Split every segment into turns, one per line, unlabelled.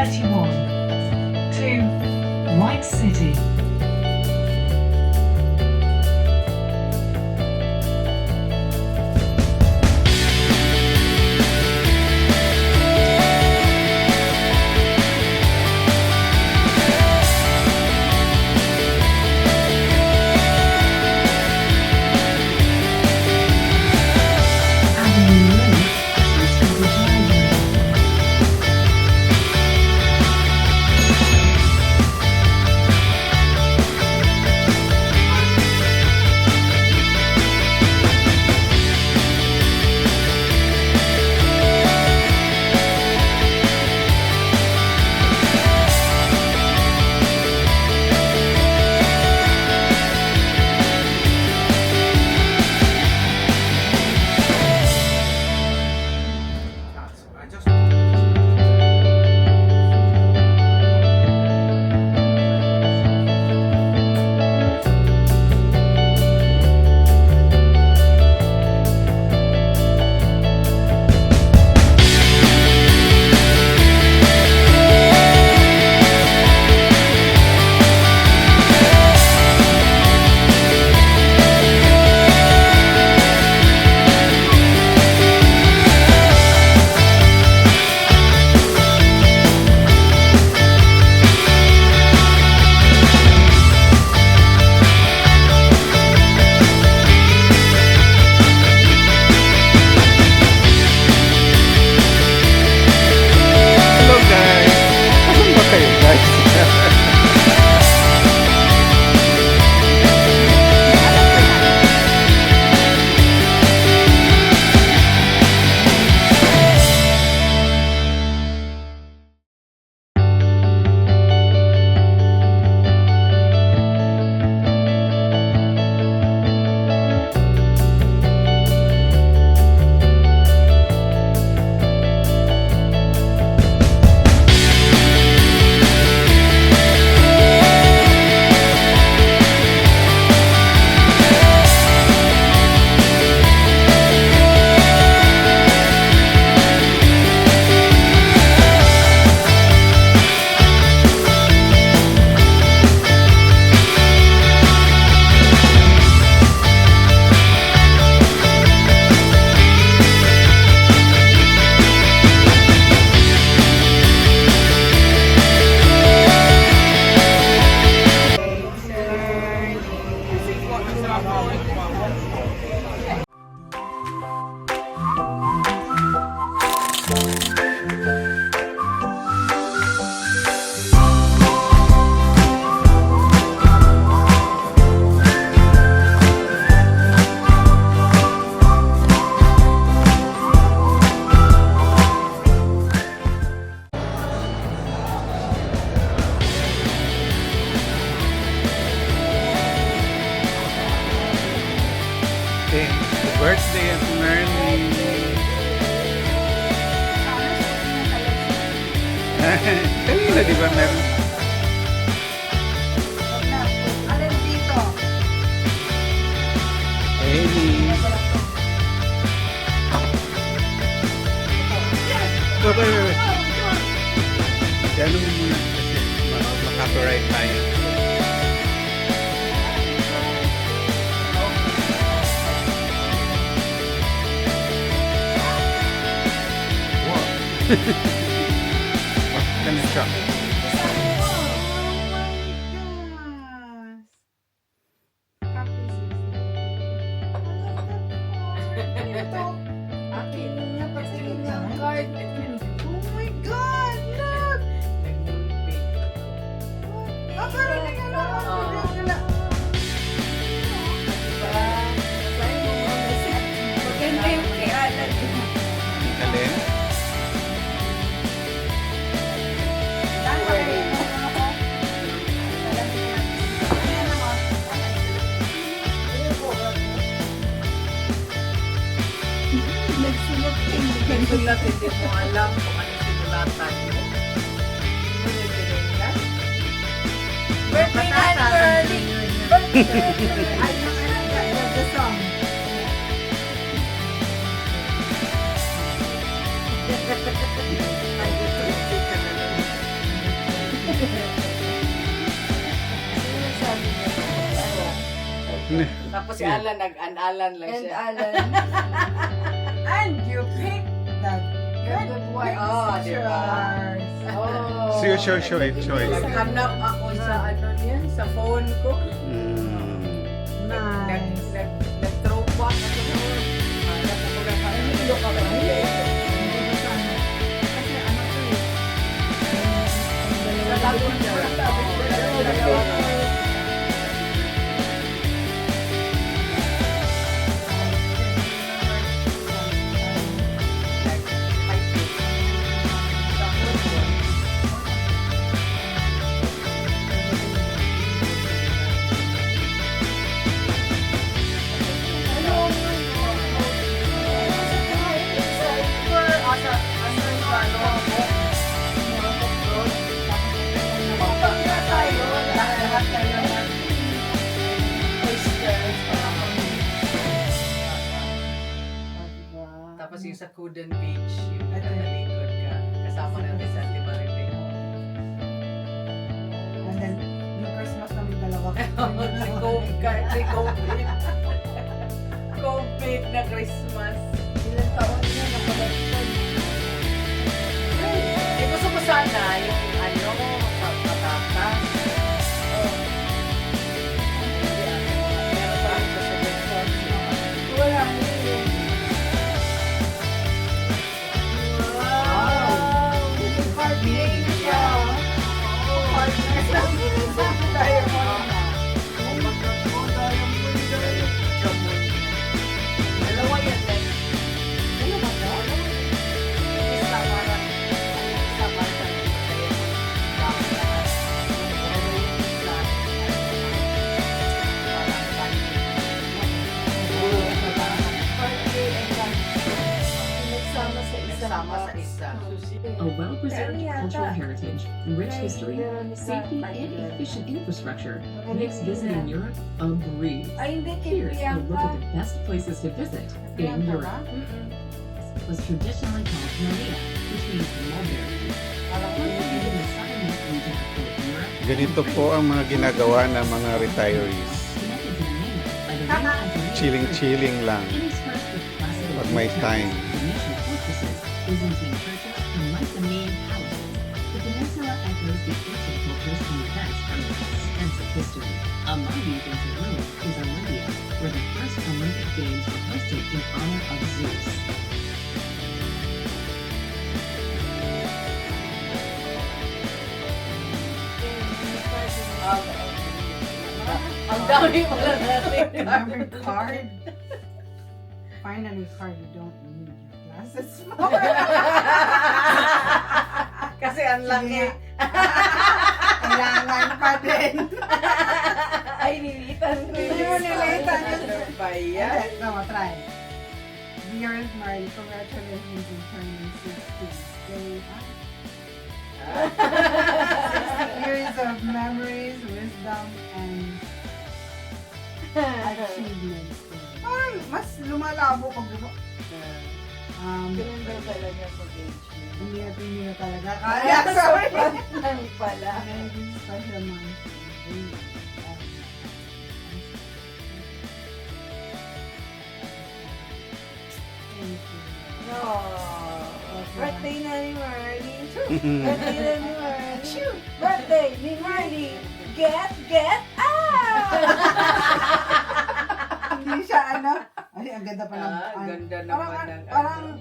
31 to White City. Avenue Road, Eastwood Highway.
Hello guys! Asan ba kayo guys? Okay, the birthday of Merly. Kanina di ba meron?
Alin dito?
Ellie. Wait. Yan mo muna kasi makaka-right tayo. What's gonna drop? Alin?
Nagsulat, hindi mo alam kung ano sinulatan mo. Birthday na early! Ay, the song. Tapos si Alan, nag-an-alan lang
And
siya.
Alan.
And you pick the
Good one.
Oh, di ba?
Oh.
Choice.
Naghanap ako sa ano niyan, sa phone ko.
Nice.
Nag-throwback ako doon. Hanap ako na parang
Hindi ka ba?
Sa Lavender. Tapos yung sa Kuden Beach, yung natalikod ka. Kasama natin sa Ate Maribel.
And then, yung Christmas namin dalawa.
Si COVID. COVID na Christmas.
Ilang taon niya na-collection.
Eh, gusto ko sana yung ano, patatas. Meron pa rin sa suggestion.
Wala niya. Wow! Card game siya. Card game. Diamond.
Dalawa yan, like. Ano ba to? Isa para sa Nagsama sa isa.
A well-preserved cultural heritage, rich history, safety, and efficient infrastructure makes visiting Europe a breeze.
Ay, hindi. Kay
Here's a look at
Priyanka.
the best places to visit in Europe. Was traditionally called Maria, which means mulberry. Located in the southernmost region of both Europe and
Ganito po ang mga ginagawa ng mga retirees.
connected to the mainland by the Rio
Chilling lang.
Interspersed with classical
Pag may
hotels,
time.
Venetian fortresses, Byzantine churches, and Mycenaean palaces, the peninsula echoes the ancient cultures and events from its extensive history. Among these ancient ruins is Olympia, where the first Olympic Games were hosted in honor of Zeus.
Ang dami pala natin.
Remember card? Finally, card, you don't need your glasses for.
Kasi ang laki.
Kailangan pa din.
Ay, nilitan ko
Hindi mo nilitan.
Ano ba yan?
Okay, no, try. Dearest Marley, congratulations on turning 60. Stay happy. 60 years of memories, wisdom, and achievements. Parang mas lumalabo pag
Ganun daw talaga pag-age mo.
hindi na talaga. Kaya, sorry.
Lang pala.
Very special milestone. Thank you.
No. Birthday na ni Marley. Birthday na ni Marley. Birthday ni Marley. Get out!
Hindi siya ano. Ay, ang ganda pa ng...
Ang ganda
parang,
naman ng
parang,
ano.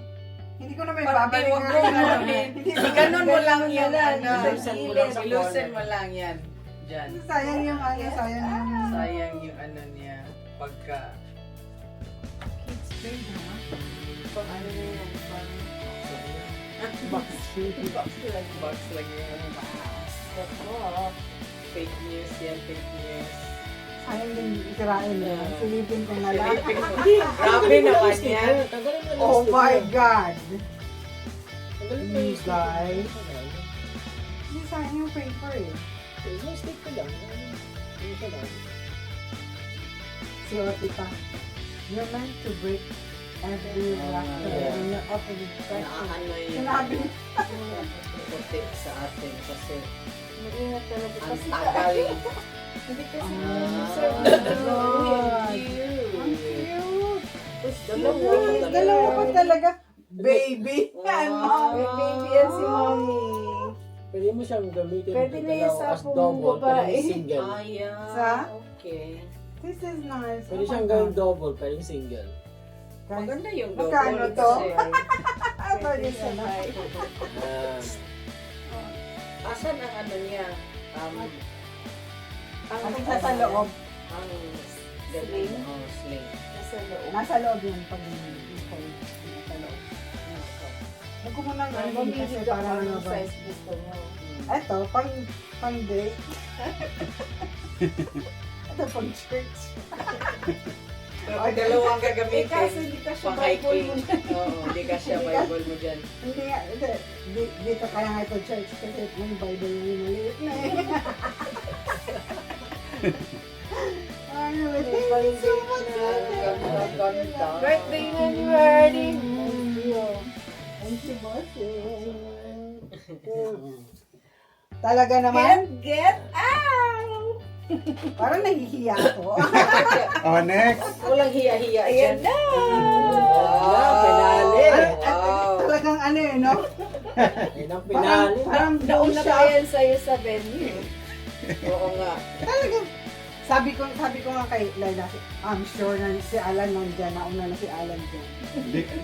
hindi ko na may
Parang
babalik.
wag mo ganunin. Ganun mo lang yan.
Ilusin mo lang sa
Ilusin mo lang yan. Diyan.
Sayang yung ano, sayang yung...
Sayang yung ano niya. Pagka...
Kids play, ha?
Pag ano na yan, parang
Box lang yan.
ako.
Fake news yan, fake news.
Sayang din Israel. Silipin ko na lang.
Silipin mo. Grabe naman yan.
Oh my God! You guys. Hindi sayang yung paper eh. Si Otita. You're meant to break every laughter when you're up in depression.
Ano yun?
Sinabi
Puti sa atin kasi
Maingat talaga.
ang
Kasi
tagal
Hindi kasi
God. Ang cute. Dalawa pa talaga. Baby. Yan, mommy.
May baby yan si mommy.
Pwede mo siyang gamitin.
Pwede na yan sa
as
pong
double,
babae.
pwede single.
Sa?
Okay.
This is nice.
Pwede siyang gawing double, pwede single.
Guys,
Maganda yung
magkano
double
to?
kasi.
pwede siya na.
Asan ang ano niya?
Ang nasa loob.
Ang
Sling?
Oh, sling.
Nasa loob.
Nasa loob yun pag nasa loob. Huwag ko muna ng ano kasi
Mamili ka
para
kung
ano
anong
ba.
size gusto mo.
Ito, pang date. Ito, pang church.
Kapag dalawang
Eh,
gagamitin.
kaso hindi ka siya
pang
Bible
hiking.
mo.
Oo, hindi ka siya Bible mo dyan.
Hindi nga, dito kaya nga ito church kasi may Bible na yung maliit na eh. Ano, thank you so much.
Ganda.
Birthday na ni Marty.
Thank you, boss. Talaga naman,
Get out!
parang nahihiya ako.
Oh, next.
Walang hiya-hiya
Ayan
dyan.
na!
Penale!
Wow.
Talagang ano eh, no?
Yan ang penale.
Parang
Nauna
siya.
pa yan sa'yo sa venue.
Oo nga.
Talagang, sabi ko nga kay Laila, I'm sure na si Alan nandyan, nauna na si Alan dyan.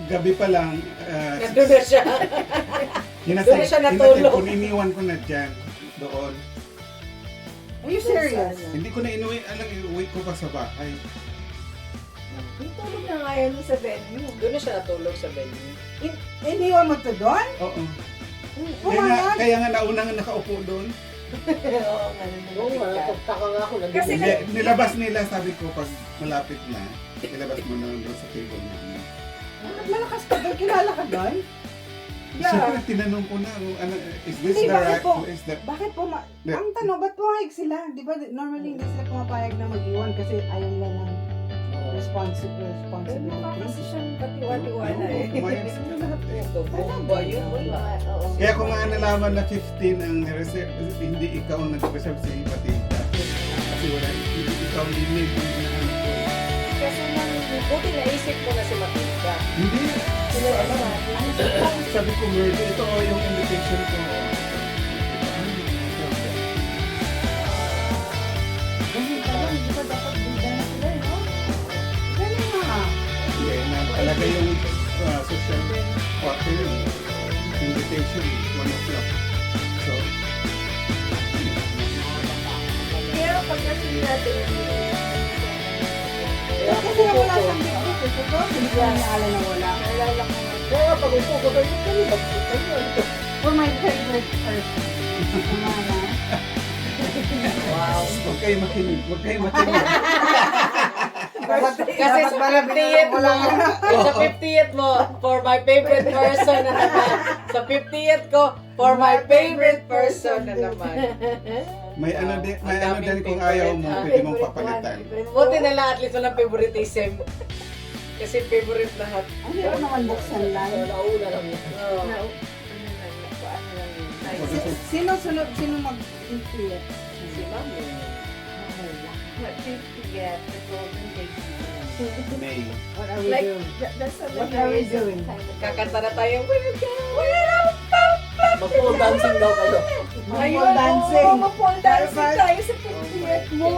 Gabi pa lang,
Nandun na siya. Doon na siya natulog.
Iniwan ko na dyan, doon.
Are you serious?
Hindi ko na inuwi, iuwi ko pa sa bahay.
Tulog na nga yan sa venue.
Doon na siya natulog sa venue.
Iniwan mo to doon?
Oo.
Pumayag?
Kaya nga nauna nga nakaupo doon.
Oo nga.
Oo nga, nagtaka nga ako.
Kasi
Nilabas nila, sabi ko, pag malapit na, nilabas mo na doon sa table namin.
Malakas ka doon? Kilala ka doon?
Siyempre, tinanong ko na, ano, is this
Hindi,
the
bakit
right,
po?
is that,
Bakit po,
Yeah.
ang tanong, ba't pumayag sila? Di ba, normally hindi sila pumapayag na mag-iwan kasi ayaw nila ng responsibility.
kasi siyang katiwa-tiwala eh.
Pumayag sila lahat eh.
Ito, bomba yun. Wala.
Oo.
Kaya kung nga nalaman na 15 ang reserve, hindi ikaw ang nag-reserve si Matilda. Kasi wala, hindi ikaw limit yung hinahanap ko.
Kasi nang buti naisip mo na si Matilda.
Hindi.
Sila ano?
Sabi ko, Merdy, ito yung invitation ko.
Ganun pala, di ba dapat bida na sila, no? Ganun nga.
Hindi, na talaga yung social quarter invitation, 1 o'clock. So,
Kaya pagdating natin,
Kasi wala siyang big deal. So, hindi ko na alam na wala.
naalala ko nga.
Kaya pag upo ko, kami magpunta.
For my favorite person. Mama.
Wow.
huwag kayo makinig, huwag kayo makinig.
Kasi sa 50th mo, sa 50th mo, for my favorite person na naman. Sa 50th ko, for my favorite person na naman.
May ano din, may
Ang
ano
daming
din kung
favorite,
ayaw mo,
ah.
pwede mong papalitan.
Buti na lang at least walang favoritism. Kasi favorite lahat.
Ano yun naman buksan lang?
Nauna lang yun.
Oo.
Ano lang yun.
Sino mag-influence?
Si Mami.
What did you get? The golden days.
May.
What are we
Like,
doing?
that's a
What are we doing?
Kakanta na tayo.
Mag-pole dancing daw kayo.
Pole dancing.
Mag-pole dancing tayo sa 50th mo.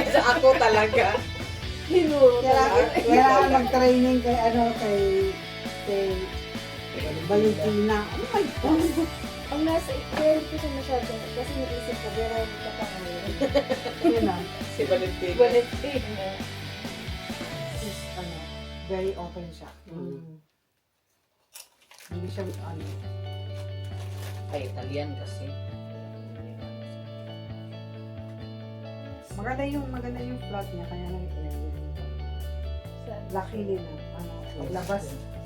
Sa ako talaga.
Hinuro
Kailangan mag-training kay Valentina. Oh my God.
Ang nasa ikawin ko siya masyado kasi naisip ko, pero hindi ka pa ngayon.
Yun na.
Si Valentin.
Valentina.
She's, very open siya. Hindi siya,
Ay, Italian kasi.
maganda yung plot niya, kaya nag-air yun. Luckily na,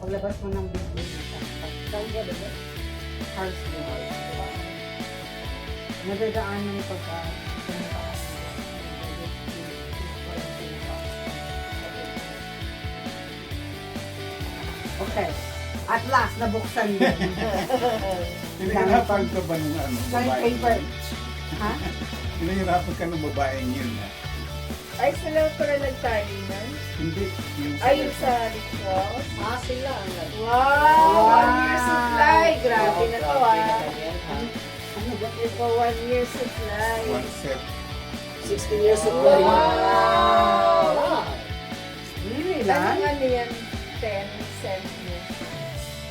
paglabas mo ng big niya,
Saan ka ba?
house niya. Nadadaanan pagka okay. At last, nabuksan din.
Pinaganapan ka ba ng ano?
My
babae?
favorite. Ha?
Pinahirapan ka ng babaeng yun.
Ay, sila pala nagtalinan.
Hindi.
Ay, yung sa rituals.
Sila ang nag-
Wow! 1 year supply. Grabe na to
Grabe na
ah.
yan, ha?
Ito, 1 year supply.
One set.
60 years of life.
Wow!
Really
Anong
lang?
ano yan? 10 cent mo.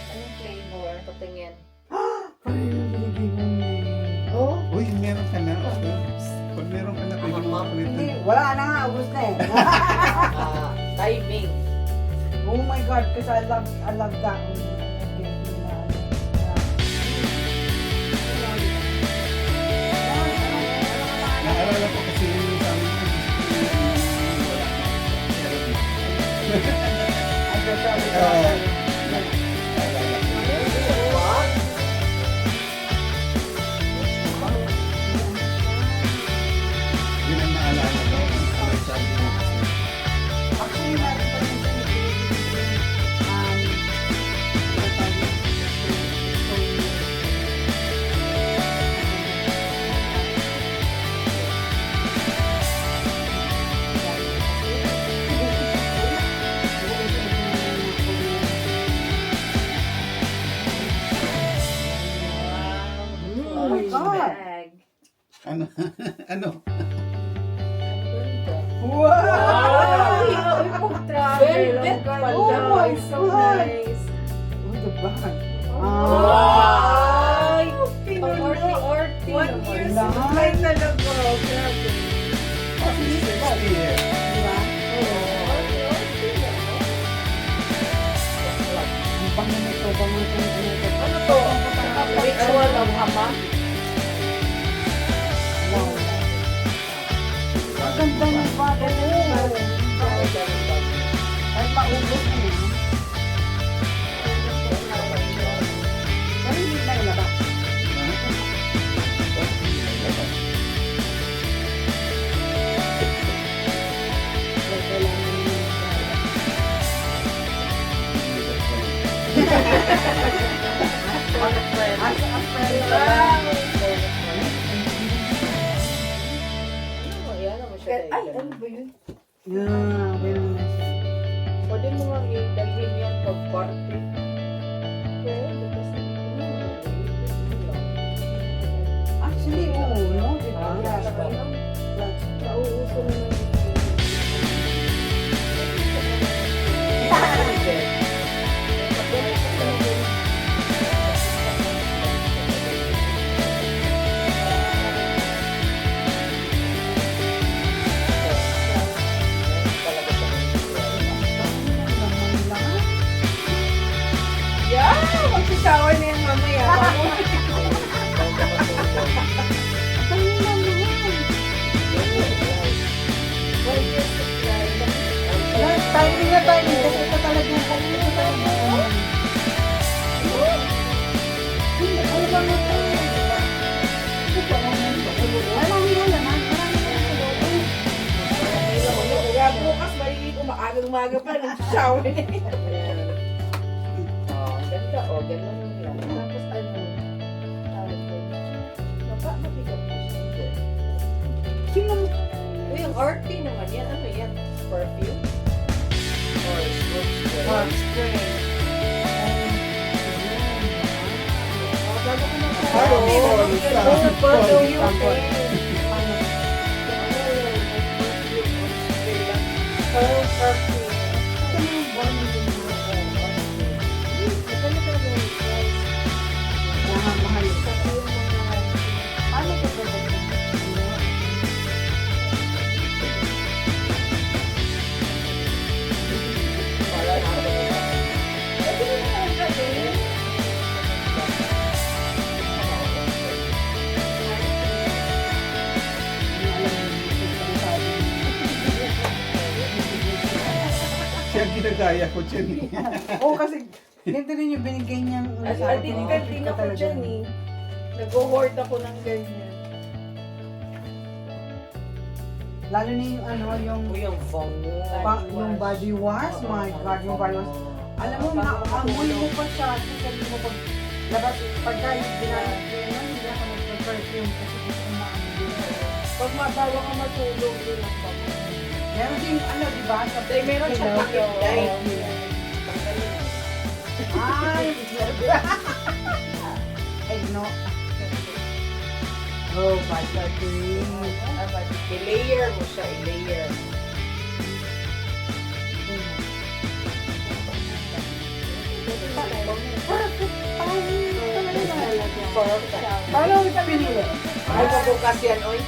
Anong flavor? Patingin.
Oh,
Uy, meron ka na. Pag meron ka na, pwede mo
hindi.
ulitin.
Wala na nga, ubus na eh.
Timing.
Oh my God, because I love that.
Naalala ko kasi yung sa amin. Yun ang naalala ko. Ang sabi mo.
Actually, meron pa rin sa
Oh
my God.
Ano? Ano?
Wow!
Uy, pag-travel.
Velvet pala.
Oh my
So
God.
nice.
Oh, the bag.
Ay, pinuno.
Orty-orty
1 year
naman.
supply talaga. Grabe.
60 years.
Diba?
Orty-orty naman.
Ang bango nito, bango nito.
Ano to? Ritual of Hama?
Wow. Ang ganda ng bag. Kahit maubos na yun. Pero hindi na ilabas. As a friend.
Yan mo siya.
Ay, ano ba yun?
Yeah, very nice.
Pwede mo nga i-dalhin yan pag party.
Pwede kasi.
Actually, oo, no? Diba?
Nauuso na ng Yeah! Mag-shower na yan mamaya. One year supply.
Timing na timing kasi ito talaga yung ito talaga. Ano ba mo ito? Marami na naman. Marami na sa loob.
Kaya bukas maliligo umaga pa nag-shower na yan.
Ganda o, ganda mo lang.
Tapos ano, tawag ko, baba mabigat po siya.
Sino mo?
Uy, yung arty naman yan. Ano yan? Perfume? Or smoke spray?
Warm spray. Bago ko na po.
Party,
Ano ba daw yun
Sample.
Oh, perfume.
Ito na yung born din mo. Kaya mahal. Paano ko ba ito?
Para natin.
Siya ang ginagaya ko dyan.
Oo, kasi ganito rin yung binigay niyang
Addicted din ako dyan eh. Nag-hoard ako ng ganyan.
Lalo na yung ano, yung
Uy, yung phone mo.
yung body wash. My God, yung body wash. Alam mo, naamoy mo pa siya. Kasi sabi mo pag labas, pagka yung ginamit ko yun, hindi ako nag-perfume kasi gusto ko maamoy yun.
Pag mabawa ka matulog, yun ang bango.
Meron din, ano, di ba? Sa
Dahil meron siyang takip dahil.
Ay, ay, no. Oh, buttercream.
I-layer mo siya, i-layer.
Paano mo ito pinili?
Ay, pabukas yan, oy.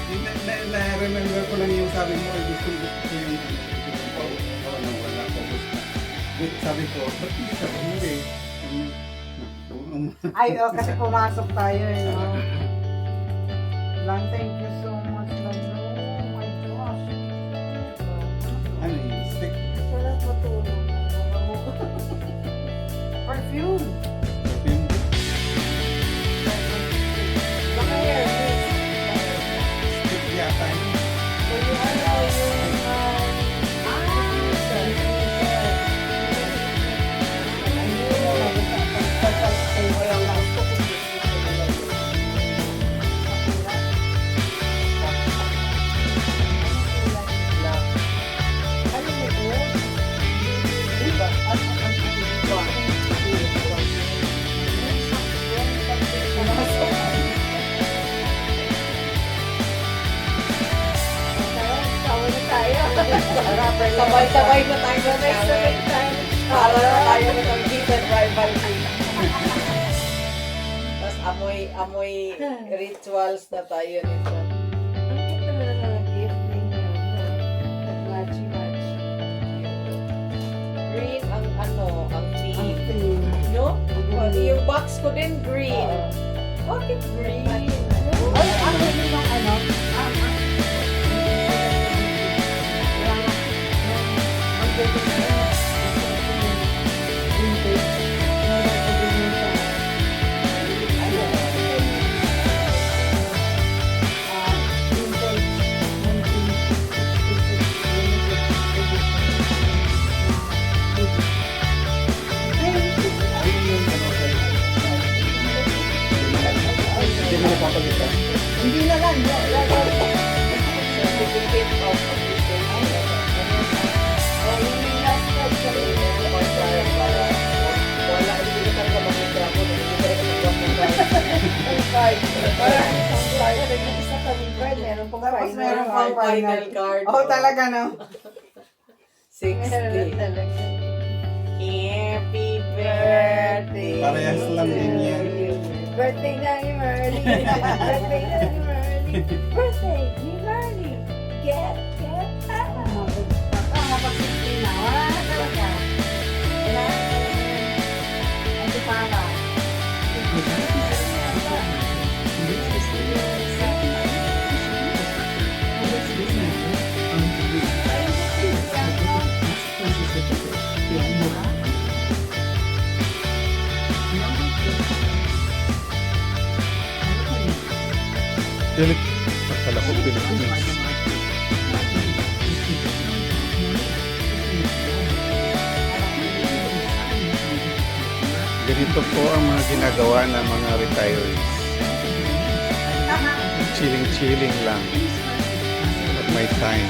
Na-remember ko lang yung sabi mo, ay gusto ko yung wala focus na. Sabi ko, ba't hindi ka bumili?
Ay, oh, kasi pumasok tayo eh, no? Lang, thank you so much, Lalo. Oh my gosh.
Ano yung stick?
Sarap matulog.
Perfume.
Perfume?
Baka yan,
Stick yata yun.
so yung ano, yung
Sabay-sabay na tayo sa shower. Para na tayo ng heated rivalry. Tapos amoy rituals na tayo nito.
ang cute naman ng gift ninyo. Nag-matchy-matchy.
Green ang ang theme.
Theme.
No? Yung box ko din green. Bakit green?
Ay, ang huli ng ano?
Hindi mo napapalitan.
Hindi na lang.
Certificate of appreciation. Wala, hindi ka talaga makita mo. Hindi ka talaga
Isa kaming card, meron pong
Tapos
final
meron
card.
pang
final card.
Oh, talaga no?
60.
Meron talaga.
Happy birthday.
Parehas lang din yan.
Birthday na ni Marley. Birthday na ni Marley. Birthday ni Marley. Get out.
Makapag-16 na. Wala na talaga. Wala na. Ang para.
Philip, akala ko Philippines. Ganito po ang mga ginagawa ng mga retirees. Chilling lang. At may time.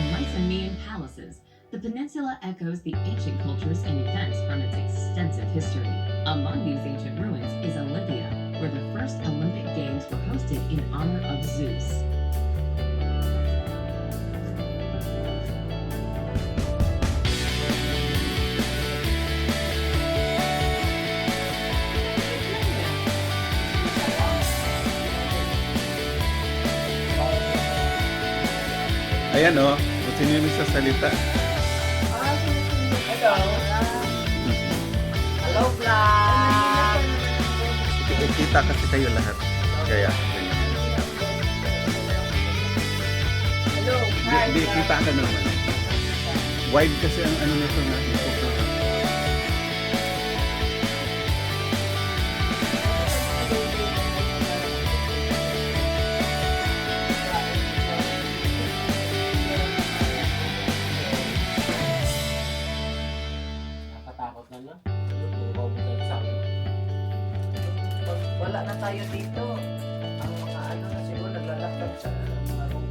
Mycenaean palaces, the peninsula echoes the ancient cultures and events from its extensive history. Among these ancient ruins is Olympia, where the first Olympic Games were hosted in honor of Zeus.
Ayan o, kung sino yung nagsasalita.
Hello. Hello, vlog.
Kita kasi kayo lahat. Kaya, ganyan.
Hello.
Hindi, kita ka naman. Wide kasi ang ano nito na.
Nakatakot na lang. Lutukaw mo na sa akin.
Pag wala na tayo dito, ang mga ano
at saka mga